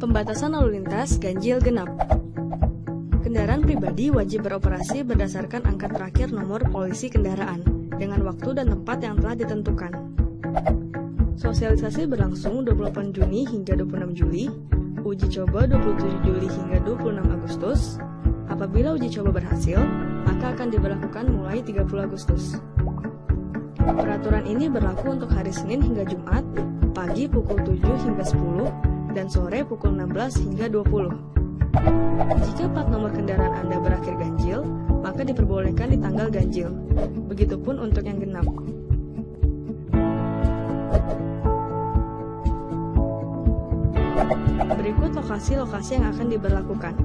Pembatasan lalu lintas ganjil genap. Kendaraan pribadi wajib beroperasi berdasarkan angka terakhir nomor polisi kendaraan dengan waktu dan tempat yang telah ditentukan. Sosialisasi berlangsung 28 Juni hingga 26 Juli, uji coba 27 Juli hingga 26 Agustus. Apabila uji coba berhasil, maka akan diberlakukan mulai 30 Agustus. Peraturan ini berlaku untuk hari Senin hingga Jumat, pagi pukul 7 hingga 10, dan sore pukul 16 hingga 20. Jika plat nomor kendaraan Anda berakhir ganjil, maka diperbolehkan di tanggal ganjil. Begitupun untuk yang genap. Berikut lokasi-lokasi yang akan diberlakukan.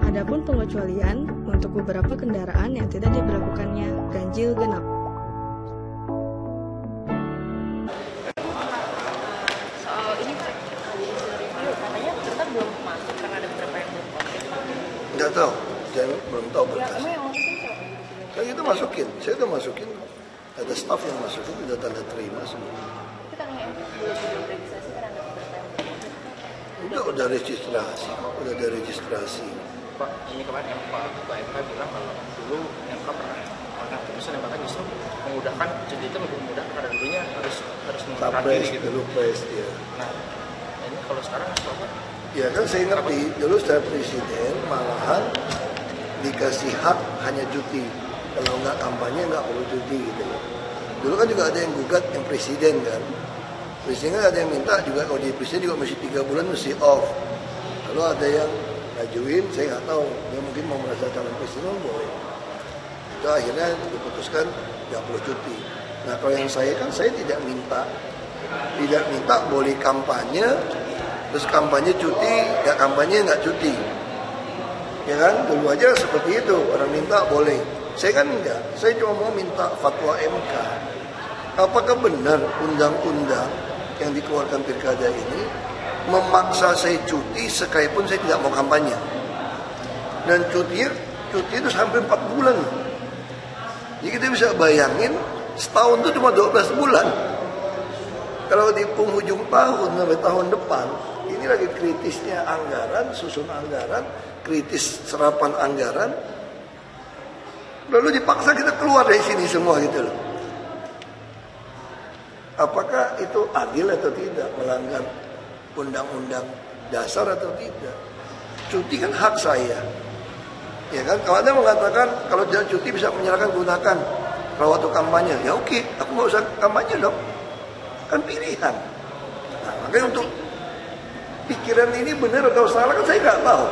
Adapun pengecualian untuk beberapa kendaraan yang tidak diberlakukannya ganjil genap. Soal ini Pak, review katanya bentar belum masuk karena ada beberapa yang belum komplit. Nggak tahu, saya belum tahu berkas. Kamu yang masukin Pak? Saya udah masukin. Ada staf yang masukin, udah tanda terima semua. Kita yang belum registrasi karena ada beberapa yang belum. Udah registrasi, udah ada registrasi. Pak, ini kemarin Pak Ketua MK bilang kalau dulu MK pernah angkat putusan yang bahkan justru memudahkan, jadi itu lebih mudah karena dulunya harus mengundurkan diri gitu. Dulu pres dia. Nah, ini kalau sekarang apa? Ya kan saya ngerti, dulu saya presiden malahan dikasih hak hanya cuti. Kalau nggak kampanye nggak perlu cuti gitu. Dulu kan juga ada yang gugat yang presiden kan. Presiden kan ada yang minta juga kalau di presiden juga masih 3 bulan mesti off. Lalu ada yang ngajuin, saya nggak tahu, dia mungkin mau merasa calon presiden boleh. Itu akhirnya diputuskan nggak perlu cuti. Nah kalau yang saya kan saya tidak minta boleh kampanye, terus kampanye cuti, nggak kampanye nggak cuti. Ya kan, dulu aja seperti itu, orang minta boleh. Saya kan enggak, saya cuma mau minta fatwa MK. Apakah benar undang-undang yang dikeluarkan pilkada ini memaksa saya cuti sekalipun saya tidak mau kampanye? Dan cuti itu sampai 4 bulan. Jadi kita bisa bayangin setahun itu cuma 12 bulan. Kalau di penghujung tahun sampai tahun depan, ini lagi kritisnya anggaran, susun anggaran, kritis serapan anggaran. Lalu dipaksa kita keluar dari sini semua gitu loh. Apakah itu adil atau tidak, melanggar undang-undang dasar atau tidak? Cuti kan hak saya. Ya kan, kalau Anda mengatakan kalau tidak cuti bisa menyerahkan gunakan kalau waktu kampanye, ya oke, aku nggak usah kampanye dong. Kan pilihan. Nah, makanya untuk pikiran ini benar atau salah kan saya nggak tahu.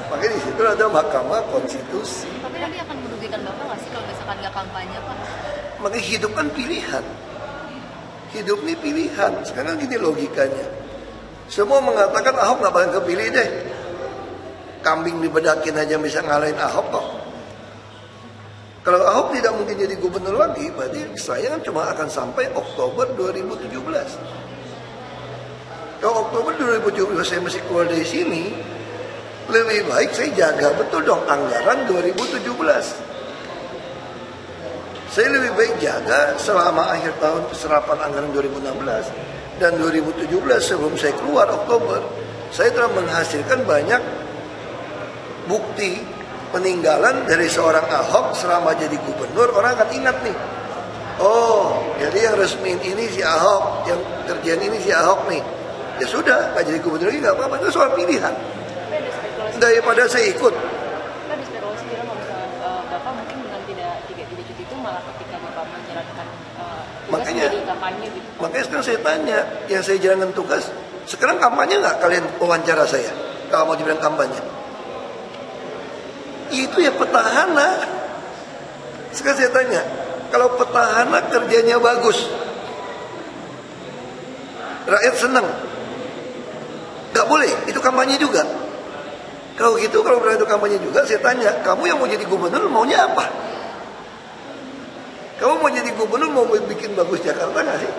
Makanya di situ ada Mahkamah Konstitusi. Tapi nanti akan merugikan Bapak nggak sih kalau misalkan nggak kampanye Pak? Makanya hidup kan pilihan. Hidup ini pilihan. Sekarang gini logikanya. Semua mengatakan Ahok nggak bakal kepilih deh. Kambing dibedakin aja bisa ngalahin Ahok kok. Kalau Ahok tidak mungkin jadi gubernur lagi, berarti saya kan cuma akan sampai Oktober 2017. Kalau Oktober 2017 saya masih keluar dari sini, lebih baik saya jaga betul dong anggaran 2017. Saya lebih baik jaga selama akhir tahun serapan anggaran 2016 dan 2017 sebelum saya keluar Oktober. Saya telah menghasilkan banyak bukti peninggalan dari seorang Ahok selama jadi gubernur. Orang akan ingat nih, oh jadi yang resmiin ini si Ahok, yang kerjaan ini si Ahok nih. Ya sudah, nggak jadi gubernur lagi nggak apa-apa, itu soal pilihan. Daripada saya ikut. Kan di spekulasi bilang kalau misalnya Bapak mungkin dengan tidak cuti itu malah ketika Bapak menjalankan tugas menjadi kampanye gitu. Makanya sekarang saya tanya, yang saya jalankan tugas, sekarang kampanye nggak kalian wawancara saya? Kalau mau dibilang kampanye, itu ya petahana. Sekarang saya tanya, kalau petahana kerjanya bagus, rakyat senang, nggak boleh, itu kampanye juga. Kalau gitu, kalau berani itu kampanye juga, saya tanya, kamu yang mau jadi gubernur maunya apa? Kamu mau jadi gubernur mau bikin bagus Jakarta nggak sih?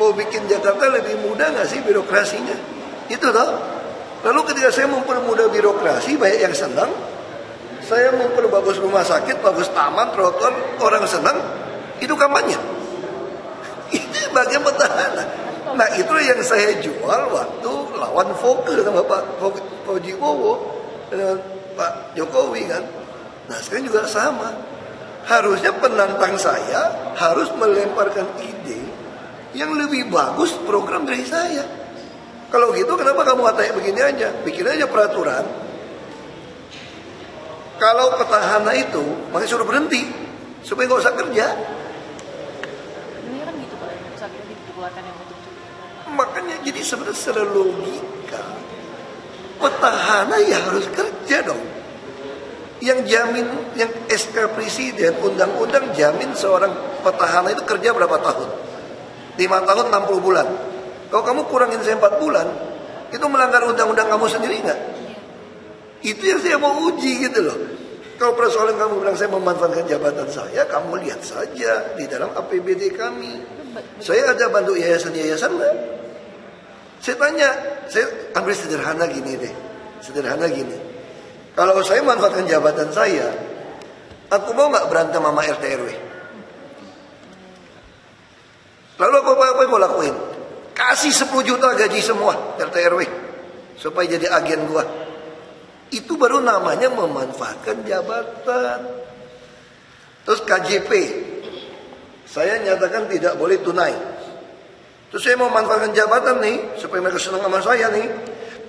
Mau bikin Jakarta lebih mudah nggak sih birokrasinya? Itu toh. Lalu ketika saya mempermudah birokrasi, banyak yang senang. Saya memperbagus rumah sakit, bagus taman, trotoar, orang senang. Itu kampanye. bagian petahana. Nah itu yang saya jual waktu lawan Foke sama Pak Fauji Bowo dengan Pak Jokowi kan. Nah sekarang juga sama. Harusnya penantang saya harus melemparkan ide yang lebih bagus program dari saya. Kalau gitu kenapa kamu kayak begini aja? Bikin aja peraturan. Kalau petahana itu makanya suruh berhenti supaya nggak usah kerja. Ini kan gitu kalau yang sakit dikeluarkan yang untuk Makanya jadi sebenarnya secara logika petahana ya harus kerja dong. Yang jamin, yang SK Presiden, undang-undang jamin seorang petahana itu kerja berapa tahun? 5 tahun 60 bulan. Kalau kamu kurangin saya 4 bulan, itu melanggar undang-undang kamu sendiri nggak? Itu yang saya mau uji gitu loh. Kalau persoalan kamu bilang saya memanfaatkan jabatan saya, kamu lihat saja di dalam APBD kami. Saya ada bantu yayasan-yayasan nggak? Saya tanya, saya ambil sederhana gini deh. Sederhana gini. Kalau saya manfaatkan jabatan saya, aku mau nggak berantem sama RT RW? Lalu apa yang gue lakuin? Kasih 10 juta gaji semua RT RW supaya jadi agen gua. Itu baru namanya memanfaatkan jabatan. Terus KJP, saya nyatakan tidak boleh tunai. Terus saya mau manfaatkan jabatan nih supaya mereka senang sama saya nih.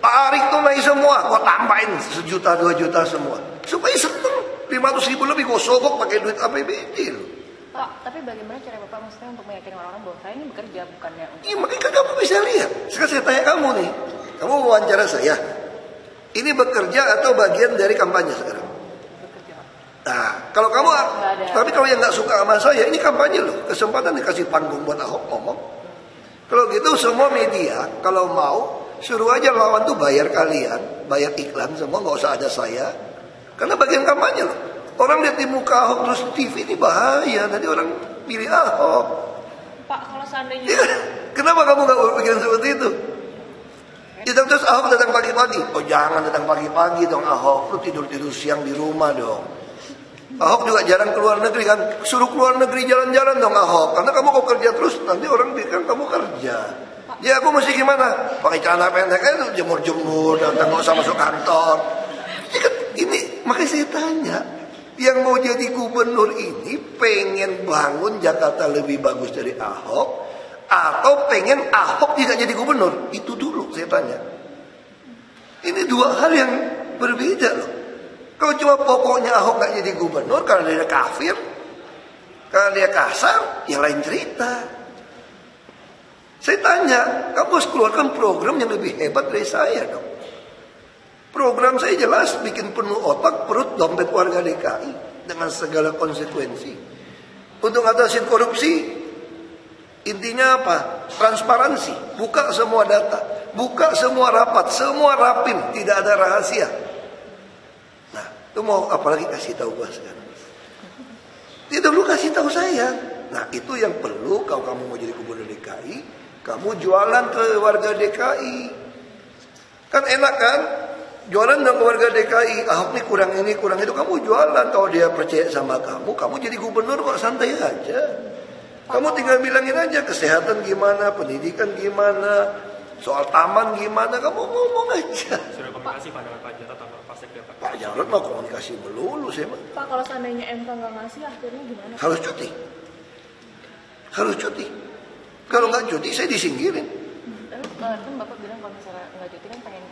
Tarik tunai semua, gua tambahin 1 juta 2 juta semua supaya senang. 500.000 lebih gua sogok pakai duit APBD loh. Pak, tapi bagaimana cara Bapak maksudnya untuk meyakinkan orang-orang bahwa saya ini bekerja bukannya untuk... Iya, makanya kamu bisa lihat. Sekarang saya tanya kamu nih. Kamu wawancara saya. Ini bekerja atau bagian dari kampanye sekarang? Bekerja, Pak. Nah, kalau kamu... Tapi kalau yang gak suka sama saya, ini kampanye loh. Kesempatan dikasih panggung buat Ahok ngomong. Kalau gitu semua media, kalau mau, suruh aja lawan tuh bayar kalian. Bayar iklan semua, gak usah ada saya. Karena bagian kampanye loh. Orang lihat di muka Ahok terus TV ini bahaya. Nanti orang pilih Ahok. Pak, kalau seandainya... Ya, kenapa kamu gak berpikiran seperti itu? Ya terus Ahok datang pagi-pagi. Oh jangan datang pagi-pagi dong Ahok. Lu tidur-tidur siang di rumah dong. Ahok juga jarang keluar negeri kan. Suruh keluar negeri jalan-jalan dong Ahok. Karena kamu kalau kerja terus nanti orang pikir kamu kerja. Ya aku mesti gimana? Pakai celana pendek itu jemur-jemur. Datang gak usah masuk kantor. Ini makanya saya tanya. Yang mau jadi gubernur ini pengen bangun Jakarta lebih bagus dari Ahok. Atau pengen Ahok tidak jadi gubernur? Itu dulu saya tanya. Ini dua hal yang berbeda loh. Kalau cuma pokoknya Ahok gak jadi gubernur karena dia kafir, karena dia kasar, ya lain cerita. Saya tanya, kamu harus keluarkan program yang lebih hebat dari saya dong. Program saya jelas bikin penuh otak, perut, dompet warga DKI dengan segala konsekuensi. Untuk ngatasin korupsi, intinya apa? Transparansi. Buka semua data. Buka semua rapat. Semua rapim. Tidak ada rahasia. Nah, lu mau apalagi kasih tahu gua sekarang? Tidak perlu kasih tahu saya. Nah, itu yang perlu kalau kamu mau jadi gubernur DKI. Kamu jualan ke warga DKI. Kan enak kan? Jualan dong ke warga DKI. Ahok nih kurang ini, kurang itu. Kamu jualan. Kalau dia percaya sama kamu. Kamu jadi gubernur kok santai aja. Kamu tinggal bilangin aja kesehatan gimana, pendidikan gimana, soal taman gimana, kamu ngomong aja. Sudah komunikasi Pak dengan Pak Jarod atau Pak Sekda Pak? Pak Jarod mah komunikasi melulu sih Pak. Pak, kalau seandainya MK nggak ngasih akhirnya gimana? Harus cuti. Harus cuti. Kalau nggak cuti saya disingkirin. Lalu kan Bapak bilang kalau misalnya nggak cuti kan pengen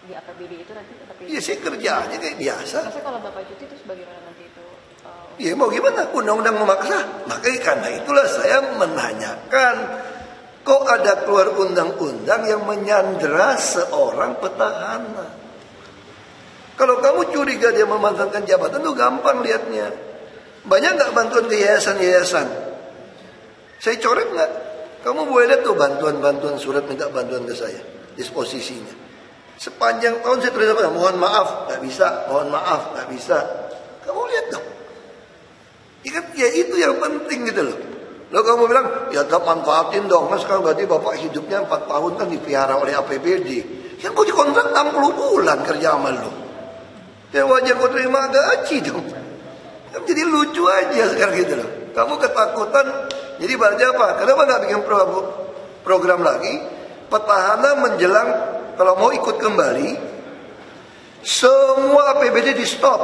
di APBD itu nanti tapi... Iya saya kerja aja kayak biasa. Maksudnya kalau Bapak cuti terus bagaimana nanti itu? Ya mau gimana? Undang-undang memaksa. Makanya karena itulah saya menanyakan. Kok ada keluar undang-undang yang menyandera seorang petahana? Kalau kamu curiga dia memanfaatkan jabatan itu gampang lihatnya. Banyak nggak bantuan ke yayasan-yayasan? Saya coret nggak? Kamu boleh lihat tuh bantuan-bantuan surat minta bantuan ke saya. Disposisinya. Sepanjang tahun saya tulis apa? Mohon maaf, nggak bisa. Mohon maaf, nggak bisa. Kamu lihat dong. Ya itu yang penting gitu loh. Lalu kamu bilang, ya tetap manfaatin dong. Mas sekarang berarti bapak hidupnya 4 tahun kan dipelihara oleh APBD. Yang gue dikontrak 60 bulan kerja sama lo. Ya wajar gue terima gaji dong. Jadi lucu aja sekarang gitu loh. Kamu ketakutan Jadi berarti apa? Kenapa nggak bikin program lagi? Petahana menjelang kalau mau ikut kembali, semua APBD di stop.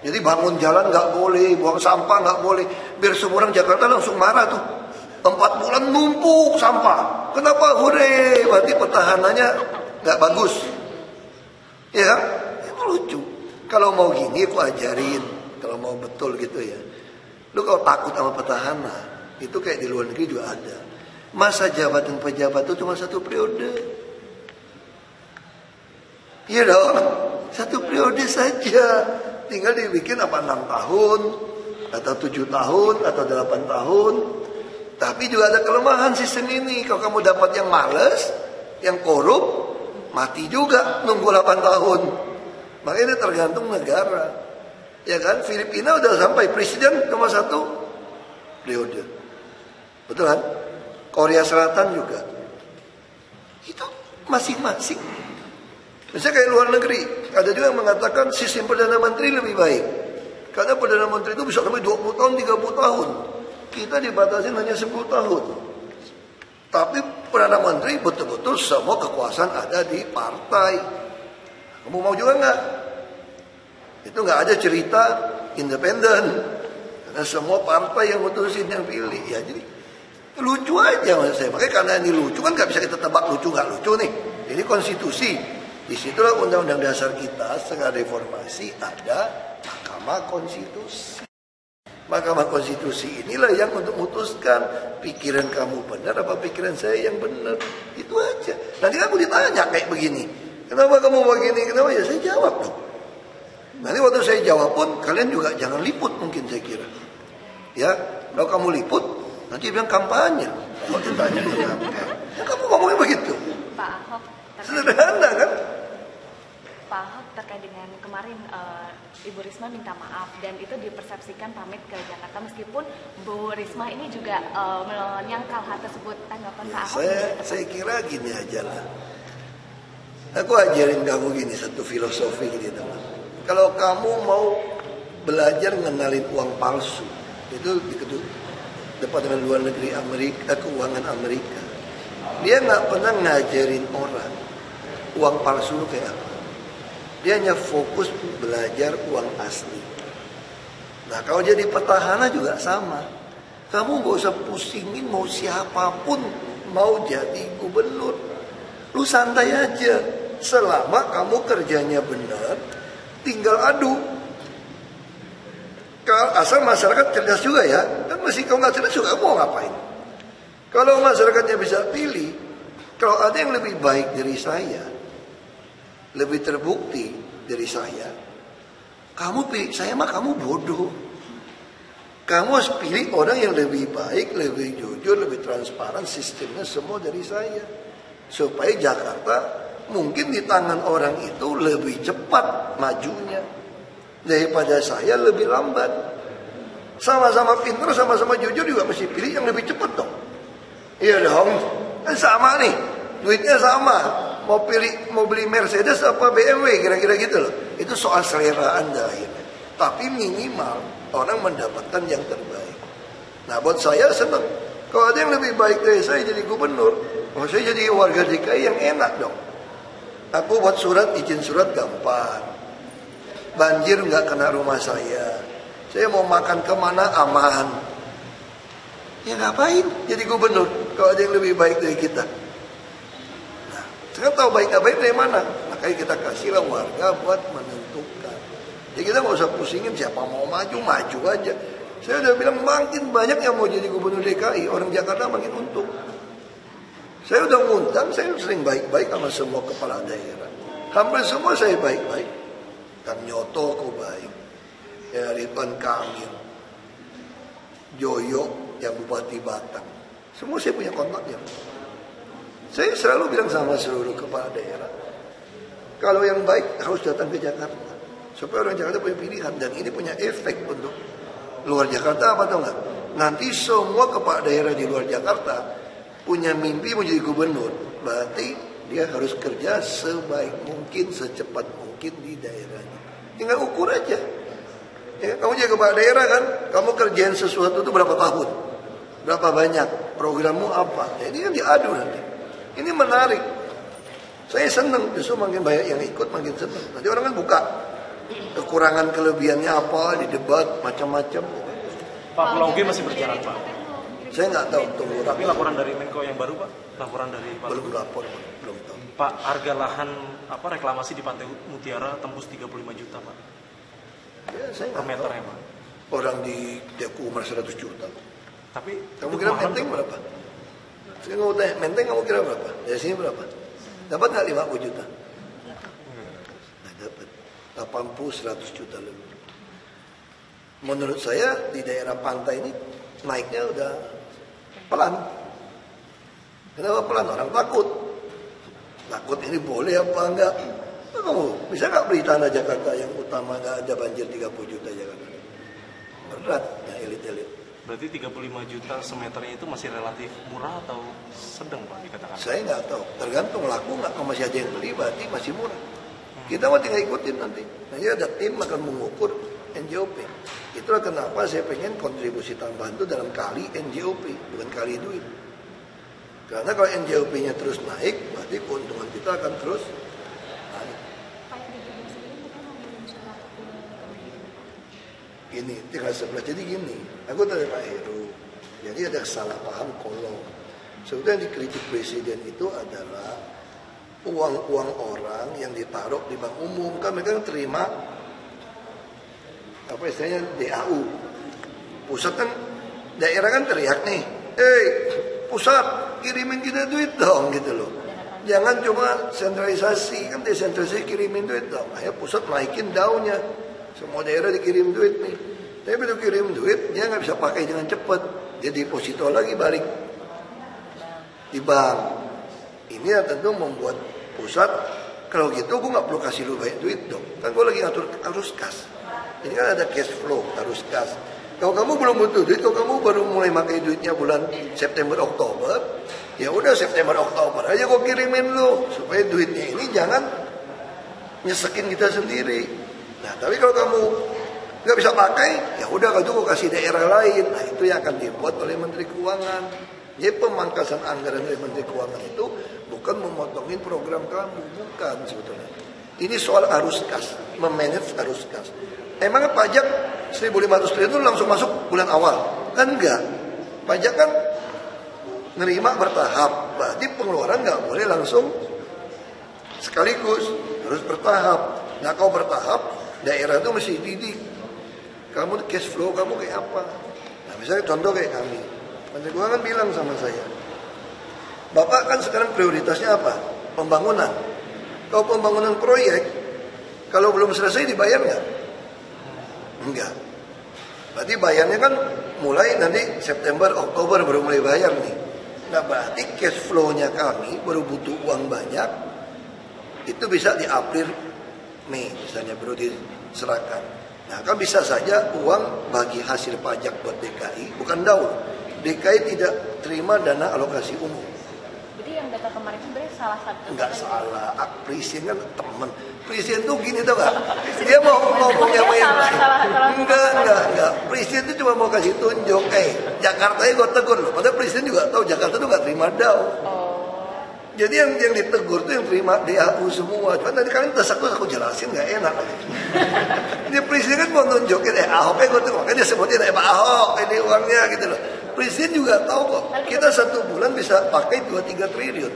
Jadi bangun jalan nggak boleh, buang sampah nggak boleh. Biar semua orang Jakarta langsung marah tuh. 4 bulan numpuk sampah. Kenapa? Hore, berarti petahananya nggak bagus. Ya, itu lucu. Kalau mau gini aku ajarin. Kalau mau betul gitu ya. Lu kalau takut sama petahana, itu kayak di luar negeri juga ada. Masa jabatan pejabat itu cuma 1 periode. Iya dong, 1 periode saja. Tinggal dibikin 6 tahun, atau 7 tahun, atau 8 tahun. Tapi juga ada kelemahan sistem ini. Kalau kamu dapat yang males, yang korup, mati juga nunggu 8 tahun. Makanya tergantung negara. Ya kan, Filipina udah sampai presiden cuma 1 periode. Betul kan? Korea Selatan juga. Itu masing-masing. Misalnya kayak luar negeri, ada juga yang mengatakan sistem Perdana Menteri lebih baik. Karena Perdana Menteri itu bisa sampai 20 tahun, 30 tahun. Kita dibatasi hanya 10 tahun. Tapi Perdana Menteri betul-betul semua kekuasaan ada di partai. Kamu mau juga nggak? Itu nggak ada cerita independen. Karena semua partai yang mutusin yang pilih. Ya jadi lucu aja maksud saya. Makanya karena ini lucu kan nggak bisa kita tebak lucu nggak lucu nih. Ini konstitusi. Disitulah undang-undang dasar kita setelah reformasi ada Mahkamah Konstitusi. Mahkamah Konstitusi inilah yang untuk memutuskan pikiran kamu benar apa pikiran saya yang benar. Itu aja. Nanti kamu ditanya kayak begini. Kenapa kamu begini? Kenapa? Ya saya jawab dong. Nanti waktu saya jawab pun kalian juga jangan liput mungkin saya kira. Ya, kalau kamu liput nanti bilang kampanye. Kalau ditanya kenapa? Ya, kamu ngomongnya begitu. Pak Ahok. Sederhana kan? Pak Ahok terkait dengan kemarin Ibu Risma minta maaf dan itu dipersepsikan pamit ke Jakarta meskipun Bu Risma ini juga menyangkal hal tersebut. Tanggapan Pak Ahok? Saya kira gini aja lah. Aku ajarin kamu gini satu filosofi gini teman. Kalau kamu mau belajar ngenalin uang palsu, itu di Departemen Luar Negeri Amerika, Keuangan Amerika, dia nggak pernah ngajarin orang uang palsu itu kayak apa. Dia hanya fokus belajar uang asli. Nah kalau jadi petahana juga sama. Kamu gak usah pusingin mau siapapun mau jadi gubernur. Lu santai aja. Selama kamu kerjanya benar, tinggal adu. Asal masyarakat cerdas juga ya. Kan masih kalau nggak cerdas juga mau ngapain. Kalau masyarakatnya bisa pilih, kalau ada yang lebih baik dari saya, lebih terbukti dari saya, kamu pilih saya mah kamu bodoh. Kamu harus pilih orang yang lebih baik, lebih jujur, lebih transparan, sistemnya semua dari saya. Supaya Jakarta mungkin di tangan orang itu lebih cepat majunya daripada saya lebih lambat. Sama-sama pintar, sama-sama jujur juga mesti pilih yang lebih cepat dong. Iya dong, kan sama nih, duitnya sama. Mau beli Mercedes apa BMW kira-kira gitu loh. Itu soal selera Anda akhirnya. Tapi minimal orang mendapatkan yang terbaik. Nah buat saya senang. Kalau ada yang lebih baik dari saya jadi gubernur, saya jadi warga DKI yang enak dong. Aku buat surat, izin surat gampang. Banjir nggak kena rumah saya. Saya mau makan kemana aman. Ya ngapain jadi gubernur kalau ada yang lebih baik dari kita. Nah, sekarang tahu baik nggak baik dari mana. Makanya kita kasihlah warga buat menentukan. Jadi kita nggak usah pusingin siapa mau maju aja. Saya udah bilang makin banyak yang mau jadi gubernur DKI. Orang Jakarta makin untung. Saya udah ngundang, saya sering baik-baik sama semua kepala daerah. Hampir semua saya baik-baik. Kang Nyoto aku baik. Ya Ridwan Kamil. Joyo yang Bupati Batang. Semua saya punya kontaknya. Saya selalu bilang sama seluruh kepala daerah. Kalau yang baik harus datang ke Jakarta. Supaya orang Jakarta punya pilihan. Dan ini punya efek untuk luar Jakarta apa tau gak? Nanti semua kepala daerah di luar Jakarta punya mimpi mau jadi gubernur, berarti dia harus kerja sebaik mungkin, secepat mungkin di daerahnya. Tinggal ukur aja. Ya, kamu jadi kepala daerah kan, kamu kerjain sesuatu itu berapa tahun? Berapa banyak? Programmu apa? Ya, ini kan diadu nanti. Ini menarik. Saya senang, justru makin banyak yang ikut makin senang. Nanti orang kan buka kekurangan kelebihannya apa, di debat macam-macam. Pak, Pulau G masih berjalan, Pak. Saya nggak tahu, tunggu. Tapi laporan dari Menko yang baru, Pak? Laporan dari Pak? Belum lapor, belum tahu. Pak, harga lahan reklamasi di Pantai Mutiara tembus 35 juta, Pak. Ya, saya Per nggak meter tahu. ya, Pak. Orang di Deku Umar 100 juta. Tapi Kamu itu kira mahal, Menteng Pak. berapa? Saya nggak mau tanya, Menteng kamu kira berapa? Dari sini berapa? Dapat nggak 50 juta? Nah, dapat 80, 100 juta lebih. Menurut saya di daerah pantai ini naiknya udah pelan. Kenapa pelan? Orang takut. Takut ini boleh apa enggak? Kamu bisa nggak beli tanah Jakarta yang utama nggak ada banjir 30 juta Jakarta? Berat ya elit-elit. Berarti 35 juta semeternya itu masih relatif murah atau sedang, Pak, dikatakan? Saya nggak tahu. Tergantung laku nggak. Kalau masih ada yang beli berarti masih murah. Kita mau tinggal ikutin nanti. Nanti ada tim akan mengukur NJOP. Itulah kenapa saya pengen kontribusi tambahan itu dalam kali NJOP, bukan kali duit. Karena kalau NJOP-nya terus naik, berarti keuntungan kita akan terus naik. Gini, tinggal sebelah. Jadi gini, aku tanya Pak Heru. Jadi ada salah paham kolong. Sebetulnya yang dikritik presiden itu adalah uang-uang orang yang ditaruh di bank umum. Kan mereka terima apa istilahnya DAU. Pusat kan, daerah kan teriak nih, pusat kirimin kita duit dong gitu loh. Jangan cuma sentralisasi, kan desentralisasi kirimin duit dong. Ayo pusat naikin daunnya, semua daerah dikirim duit nih. Tapi begitu kirim duit, dia nggak bisa pakai dengan cepat. Dia deposito lagi balik di bank. Ini ya tentu membuat pusat, kalau gitu gue nggak perlu kasih lu banyak duit dong. Kan gue lagi ngatur arus kas. Ini kan ada cash flow, arus kas. Kalau kamu belum butuh duit, kalau kamu baru mulai pakai duitnya bulan September Oktober, ya udah September Oktober aja gue kirimin lu supaya duitnya ini jangan nyesekin kita sendiri. Nah, tapi kalau kamu nggak bisa pakai, ya udah kalau itu gue kasih daerah lain. Nah, itu yang akan dibuat oleh Menteri Keuangan. Jadi pemangkasan anggaran dari Menteri Keuangan itu bukan memotongin program kamu, bukan sebetulnya. Ini soal arus kas, memanage arus kas. Emang pajak 1.500 triliun langsung masuk bulan awal? Kan enggak. Pajak kan nerima bertahap. Berarti pengeluaran nggak boleh langsung sekaligus, harus bertahap. Nah, kalau bertahap, daerah itu mesti didik. Kamu cash flow kamu kayak apa? Nah, misalnya contoh kayak kami. Menteri Keuangan bilang sama saya, Bapak kan sekarang prioritasnya apa? Pembangunan. Kalau pembangunan proyek, kalau belum selesai dibayar nggak? Enggak. Berarti bayarnya kan mulai nanti September, Oktober baru mulai bayar nih. Nah, berarti cash flow-nya kami baru butuh uang banyak. Itu bisa di April, Mei misalnya baru diserahkan. Nah, kan bisa saja uang bagi hasil pajak buat DKI bukan daun. DKI tidak terima dana alokasi umum. Jadi yang data kemarin itu sebenarnya salah satu. Enggak salah, Presiden kan teman. Presiden tuh gini tuh gak? Dia mau ngomongnya sama yang lain. Enggak. Presiden itu cuma mau kasih tunjuk. Jakarta gue tegur loh. Padahal Presiden juga tahu Jakarta tuh gak terima DAO. Jadi yang ditegur tuh yang terima DAU semua. Cuma tadi kalian terus aku jelasin gak enak. Ini Presiden kan mau nunjukin Ahoknya gue tuh. Makanya dia sebutin Pak Ahok ini uangnya gitu loh. Presiden juga tahu kok. Kita 1 bulan bisa pakai 2-3 triliun.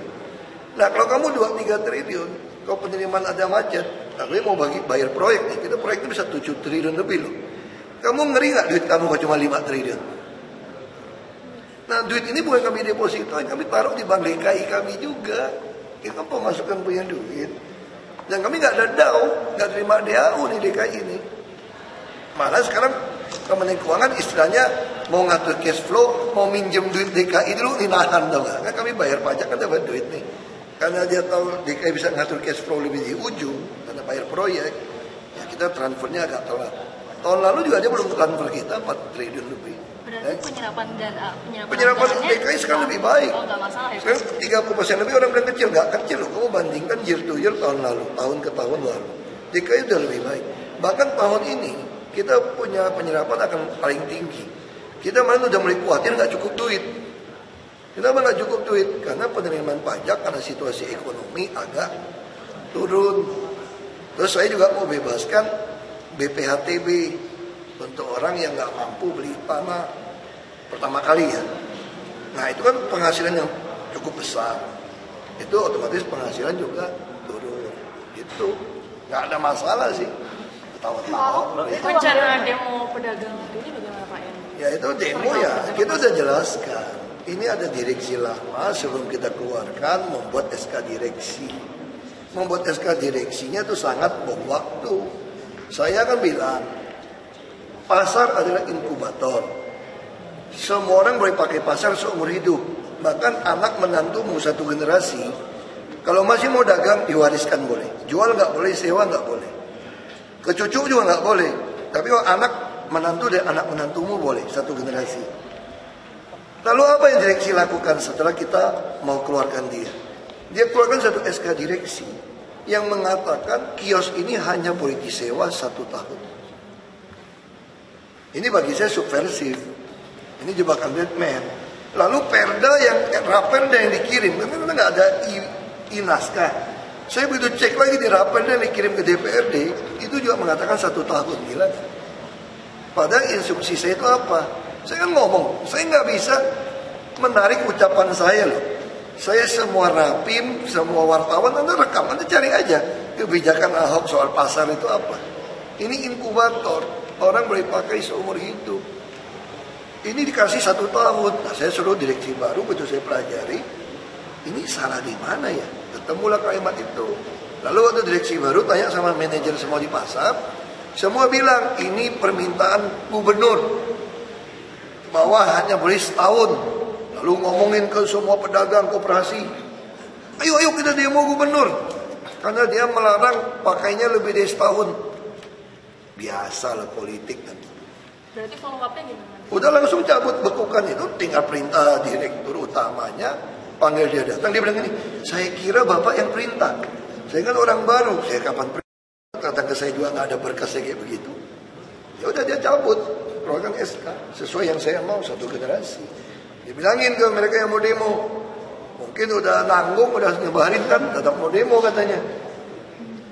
Nah, kalau kamu 2-3 triliun, kalau penerimaan ada macet, tapi mau bayar proyek nih, kita proyeknya bisa 7 triliun lebih loh. Kamu ngeri nggak duit kamu kok cuma 5 triliun? Nah, duit ini bukan kami deposito, kami taruh di bank DKI kami juga. Kita pemasukan punya duit. Dan kami nggak ada DAO, nggak terima DAU nih DKI ini. Malah sekarang Kementerian Keuangan istilahnya mau ngatur cash flow, mau minjem duit DKI dulu dinahan dong. Kan kami bayar pajak kan dapat duit nih. Karena dia tahu DKI bisa ngatur cash flow lebih di ujung karena bayar proyek, ya kita transfernya agak telat. Tahun lalu juga dia belum transfer kita 4 triliun lebih. Berarti penyerapan DKI sekarang lebih baik. Oh, nggak masalah ya. Sekarang 30% lebih orang bilang kecil, nggak kecil loh. Kamu bandingkan year to year tahun lalu, tahun ke tahun lalu. DKI udah lebih baik. Bahkan tahun ini kita punya penyerapan akan paling tinggi. Kita malah udah mulai khawatir nggak cukup duit. Kenapa nggak cukup duit? Karena penerimaan pajak karena situasi ekonomi agak turun. Terus saya juga mau bebaskan BPHTB untuk orang yang nggak mampu beli tanah pertama kali ya. Nah itu kan penghasilan yang cukup besar. Itu otomatis penghasilan juga turun. Itu nggak ada masalah sih. Tahu-tahu. Rencana demo pedagang ini bagaimana Pak? Ya itu demo ya. Kita udah jelaskan. Ini ada direksi lama sebelum kita keluarkan membuat SK direksi. Membuat SK direksinya itu sangat bom waktu. Saya kan bilang pasar adalah inkubator. Semua orang boleh pakai pasar seumur hidup. Bahkan anak menantumu satu generasi, kalau masih mau dagang diwariskan boleh. Jual nggak boleh, sewa nggak boleh. Ke cucu juga nggak boleh. Tapi kalau anak menantu dan anak menantumu boleh satu generasi. Lalu apa yang direksi lakukan setelah kita mau keluarkan dia? Dia keluarkan satu SK direksi yang mengatakan kios ini hanya boleh disewa 1 tahun. Ini bagi saya subversif. Ini jebakan Batman. Lalu perda yang raperda yang dikirim, karena nggak ada naskah. Saya begitu cek lagi di raperda yang dikirim ke DPRD, itu juga mengatakan 1 tahun. Gila. Padahal instruksi saya itu apa? Saya kan ngomong, saya nggak bisa menarik ucapan saya loh. Saya semua rapim, semua wartawan, Anda rekam, Anda cari aja kebijakan Ahok soal pasar itu apa. Ini inkubator, orang boleh pakai seumur hidup. Ini dikasih 1 tahun. Nah, saya suruh direksi baru, begitu saya pelajari, ini salah di mana ya? Ketemulah kalimat itu. Lalu waktu direksi baru tanya sama manajer semua di pasar, semua bilang ini permintaan gubernur bahwa hanya boleh setahun. Lalu ngomongin ke semua pedagang koperasi, ayo kita demo gubernur, karena dia melarang pakainya lebih dari setahun. Biasalah politik kan. Berarti follow up-nya gimana? Udah langsung cabut bekukan itu, tinggal perintah direktur utamanya, panggil dia datang, dia bilang gini, saya kira bapak yang perintah, saya kan orang baru, saya kapan perintah, kata ke saya juga nggak ada berkas kayak begitu. Ya udah dia cabut, keluarkan SK sesuai yang saya mau, 1 generasi. Dia bilangin ke mereka yang mau demo, mungkin udah nanggung, udah nyebarin kan, tetap mau demo katanya.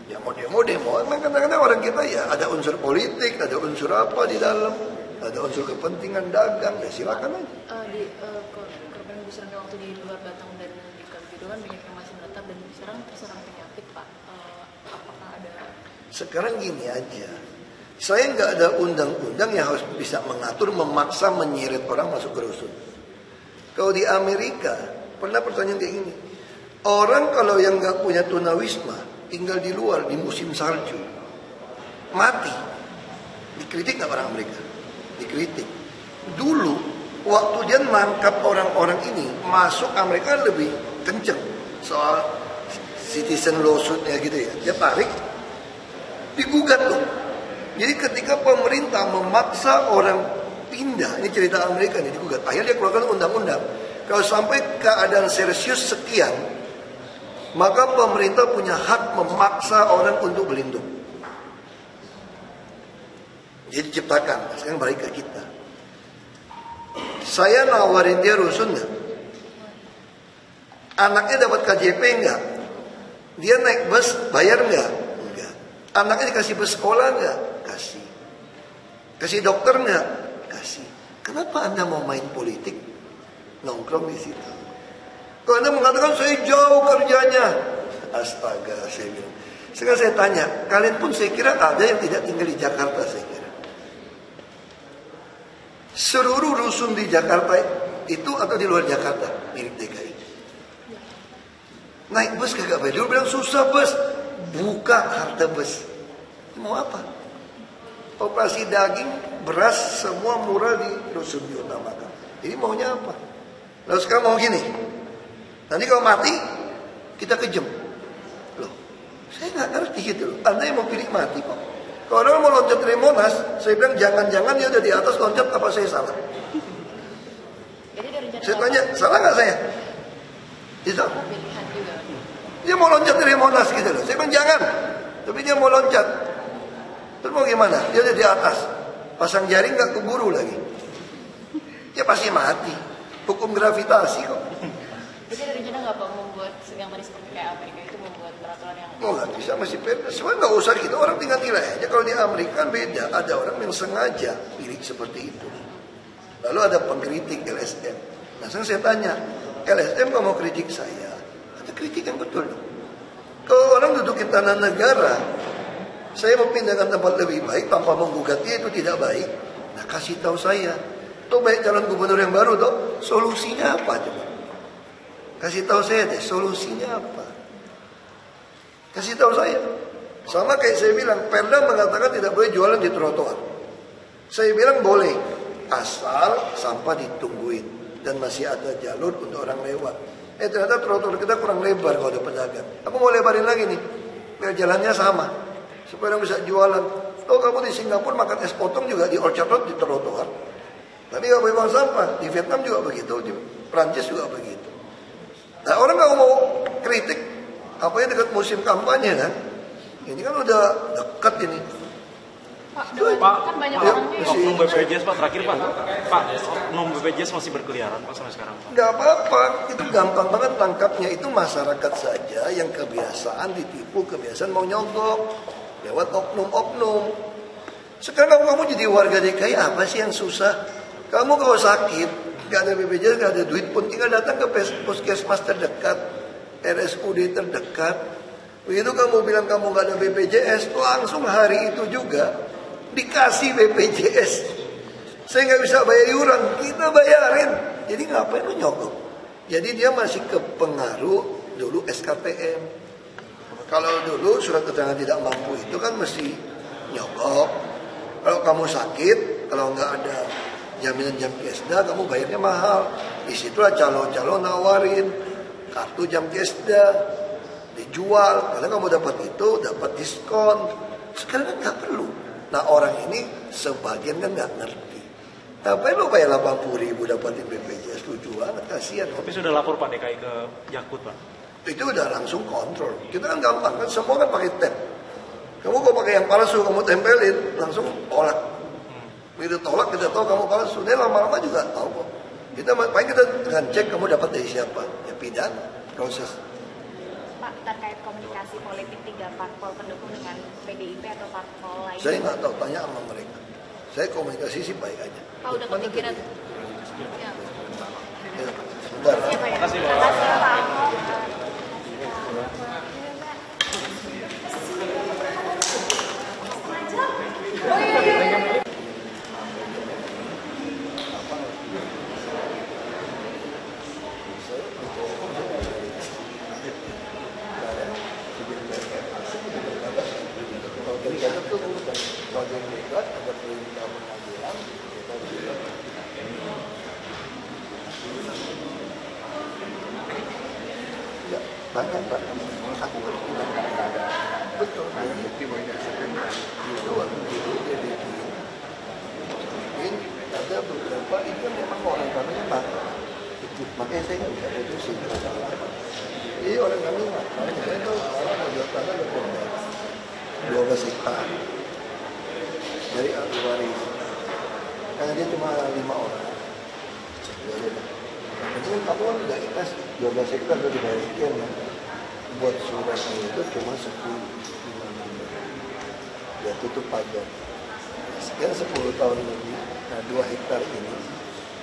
Ya mau demo, emang kadang-kadang orang kita ya ada unsur politik, ada unsur apa di dalam, ada unsur kepentingan dagang, ya silakan aja. Di korban gusuran waktu di luar Batang dan di Kalijodo kan banyak yang masih menetap dan sekarang terserang penyakit Pak. Apakah ada? Sekarang gini aja, saya nggak ada undang-undang yang harus bisa mengatur, memaksa menyeret orang masuk ke rusun. Kalau di Amerika pernah pertanyaan kayak gini, orang kalau yang nggak punya tunawisma tinggal di luar di musim salju mati, dikritik nggak orang Amerika? Dikritik. Dulu waktu dia nangkap orang-orang ini masuk Amerika lebih kenceng soal citizen lawsuit-nya gitu ya, dia tarik, digugat loh. Jadi ketika pemerintah memaksa orang pindah, ini cerita Amerika nih, digugat, akhirnya dia keluarkan undang-undang. Kalau sampai keadaan serius sekian, maka pemerintah punya hak memaksa orang untuk berlindung. Jadi ciptakan, sekarang balik ke kita. Saya nawarin dia rusun nggak? Anaknya dapat KJP nggak? Dia naik bus bayar nggak? Enggak. Anaknya dikasih bus sekolah nggak? Kasih. Kasih dokter nggak? Kasih. Kenapa Anda mau main politik? Nongkrong di situ. Kalau Anda mengatakan saya jauh kerjanya, astaga, saya bilang. Sekarang saya tanya, kalian pun saya kira ada yang tidak tinggal di Jakarta, saya kira. Seluruh rusun di Jakarta itu atau di luar Jakarta milik DKI. Naik bus kagak bayar. Dia bilang susah bus, buka harta bus. Mau apa? Operasi daging, beras semua murah di rusun diutamakan. Ini maunya apa? Lalu sekarang mau gini. Nanti kalau mati kita kejem. Loh, saya nggak ngerti gitu loh. Anda yang mau pilih mati kok. Kalau orang mau loncat dari Monas, saya bilang jangan-jangan dia udah di atas loncat, apa saya salah? Saya tanya, salah nggak saya? Itu. Dia mau loncat dari Monas gitu loh. Saya bilang jangan. Tapi dia mau loncat. Terus mau gimana? Dia udah di atas. Pasang jaring nggak keburu lagi. ya pasti mati. Hukum gravitasi kok. Jadi ada rencana nggak Pak membuat sidang tadi seperti kayak Amerika itu membuat peraturan yang Nggak bisa, masih perda. Sebenarnya nggak usah gitu, orang tinggal nilai aja. Kalau di Amerika kan beda, ada orang yang sengaja pilih seperti itu. Lalu ada pengkritik LSM. Nah sekarang saya tanya, LSM kalau mau kritik saya, ada kritik yang betul. Kalau orang dudukin tanah negara, saya mau pindahkan tempat lebih baik tanpa menggugatnya itu tidak baik. Nah kasih tahu saya, tuh baik calon gubernur yang baru tuh, solusinya apa coba? Kasih tahu saya deh, solusinya apa? Kasih tahu saya. Sama kayak saya bilang, Perda mengatakan tidak boleh jualan di trotoar. Saya bilang boleh, asal sampah ditungguin dan masih ada jalur untuk orang lewat. Ternyata trotoar kita kurang lebar kalau ada pedagang. Aku mau lebarin lagi nih, biar jalannya sama, supaya orang bisa jualan. Oh kamu di Singapura makan es potong juga di Orchard Road di trotoar. Tapi nggak boleh buang sampah. Di Vietnam juga begitu, di Prancis juga begitu. Nah orang nggak mau kritik, apalagi dekat musim kampanye kan. Ini kan udah dekat ini. Pak, Pak, kan banyak ya, orang nih. oknum BPJS Pak, terakhir Pak. Pak, oknum BPJS masih berkeliaran Pak sampai sekarang Pak. Nggak apa-apa, itu gampang banget tangkapnya. Itu masyarakat saja yang kebiasaan ditipu, kebiasaan mau nyogok lewat oknum-oknum. Sekarang kamu jadi warga DKI, apa sih yang susah? Kamu kalau sakit, nggak ada BPJS, nggak ada duit pun, tinggal datang ke puskesmas terdekat, RSUD terdekat. Begitu kamu bilang kamu nggak ada BPJS, langsung hari itu juga dikasih BPJS. Saya nggak bisa bayar iuran, kita bayarin. Jadi ngapain lu nyogok? Jadi dia masih kepengaruh dulu SKTM. Kalau dulu surat keterangan tidak mampu itu kan mesti nyogok. Kalau kamu sakit, kalau nggak ada jaminan jam kesda, kamu bayarnya mahal. Disitulah calon-calon nawarin kartu jam kesda, dijual. Karena kamu dapat itu, dapat diskon. Sekarang kan nggak perlu. Nah orang ini sebagian kan nggak ngerti. Ngapain lu bayar 80.000 dapatin BPJS, lucu banget, kasihan. Tapi sudah lapor Pak DKI ke Jakut Pak. Itu udah langsung kontrol. Kita kan gampang kan, semua kan pakai tab. Kamu kalau pakai yang palsu, kamu tempelin, langsung tolak. Begitu tolak, kita tahu kamu palsu. Dia lama-lama juga tahu kok. Paling kita dengan cek kamu dapat dari siapa. Ya pidana, proses. Pak, terkait komunikasi politik 3 parpol pendukung dengan PDIP atau parpol lain. Saya nggak tahu, tanya sama mereka. Saya komunikasi sih baik aja. Pak udah kepikiran? Ya. Ya, sebentar. Iya, Pak, ya. Terima kasih Pak Ahok. Banyak Pak, aku harus bilang betul. Bukti banyak sebenarnya. Itu waktu itu dia bikin ada beberapa itu memang orang kami memang makanya saya nggak bisa putusin. Jadi orang kami makanya saya itu orang mau jual tanah ada korban 12 hektar dari ahli waris. Karena dia cuma 5 orang. Itu aku kan nggak ikhlas 12 hektar udah dibayar sekian ya. Buat suratnya itu cuma 10 dia tutup pajak. Sekian 10 tahun lebih. Nah 2 hektar ini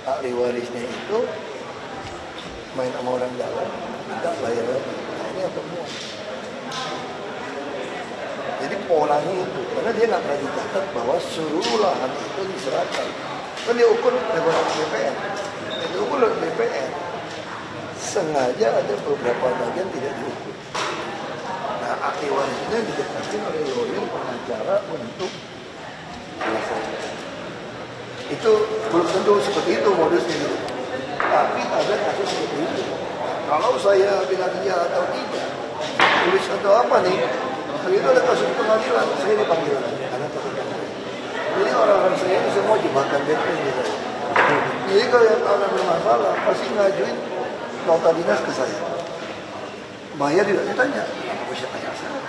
ahli warisnya itu main sama orang dalam, tidak bayar lagi. Nah ini yang temuan. Jadi polanya itu, karena dia nggak pernah dicatat bahwa seluruh lahan itu diserahkan. Kan diukur lewat BPN. Diukur lewat BPN. Sengaja ada beberapa bagian tidak diukur. Nah, ahli warisnya didekatin oleh lawyer pengacara untuk selesai. Itu belum tentu seperti itu modusnya gitu. Tapi ada kasus seperti itu. Kalau saya bilang iya atau tidak, tulis atau apa nih, kalau itu ada kasus pengadilan, saya dipanggil karena terlibat. Jadi orang-orang saya ini semua jebakan BPN gitu. Jadi kalau yang ada bermasalah, pasti ngajuin nota dinas ke saya. Bayar tidak ditanya, kenapa saya tanya saya?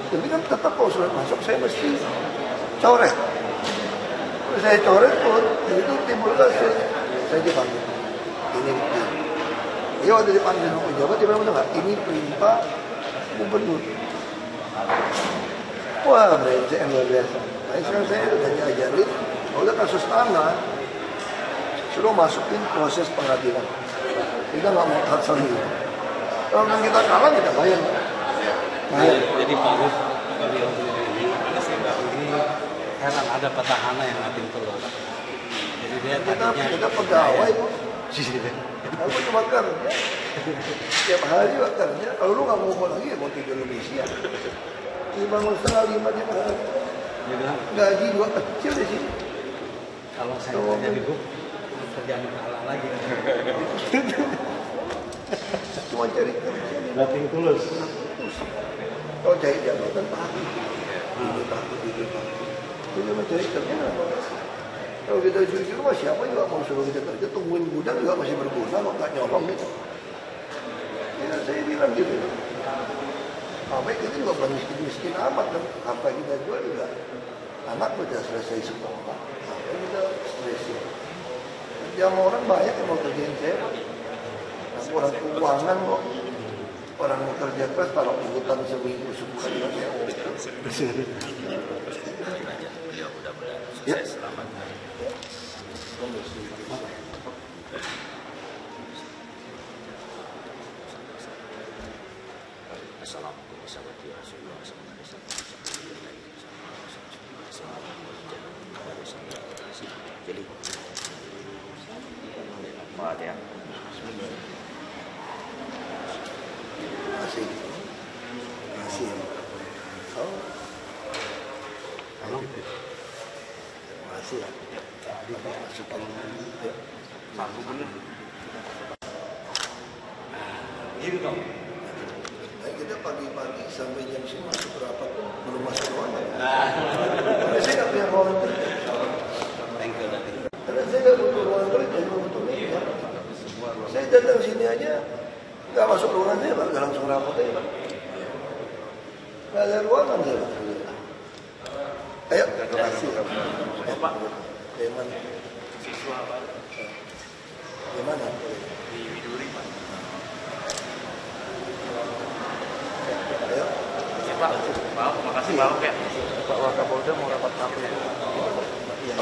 Tapi kan tetap kalau surat masuk saya mesti coret. saya coret pun, itu timbul kasus. Saya dipanggil. Ini bukti. Dia waktu dipanggil pejabat, dia bilang nggak? Ini perintah gubernur. Wah, brengsek yang luar biasa. Nah, sekarang saya udah diajarin, kalau kasus tanah, suruh masukin proses pengadilan. Kita nggak mau hasil itu. Kalau kita kalah, kita bayar. Jadi Pak Ruf, ini heran ada petahana yang ngatin telur. Jadi dia kita pegawai kok. Aku cuma kerja. Tiap hari juga kerja. Kalau lu nggak mau lagi, ya mau tidur lebih siang. Di bangun setengah 5 jam hari. Gaji juga kecil di sini. Kalau saya kerja di grup, kerjaan kalah lagi. Cuma cari kerja. Nothing tulus. Kalau cari jabatan pagi. Ini pagi. Itu cuma cari kerja. Kalau kita jujur, siapa juga mau suruh kita kerja, tungguin gudang juga masih berguna, kok nggak nyolong gitu. Ya, saya bilang gitu. Sampai kita juga bukan miskin amat kan. Apa kita jual juga. Anak udah selesai sekolah. Sampai kita stresin. Yang orang banyak yang mau kerjain saya. Orang keuangan kok. Orang mau kerja keras, kalau ikutan seminggu, sebulan juga saya ya. Masih. Oh. Masih ya. Masukan ya. Mampu bener. Gitu dong. Nah, kita pagi-pagi sampai jam 9 masuk berapa pun belum masuk ruangan. Karena saya nggak punya ruangan kerja. Karena saya nggak butuh ruangan kerja, cuma butuh meja. Saya datang sini aja nggak masuk ruangan saya, Pak. Nggak langsung rapot aja, Pak. Nggak ada ruangan saya, Pak. Ayo, terima kasih. Pak. Dari mana? Siswa Pak. Di mana? Di Widuri Pak. Ayo. Ya Pak. Maaf, makasih Pak ya. Pak Wakapolda mau rapat apa? Iya.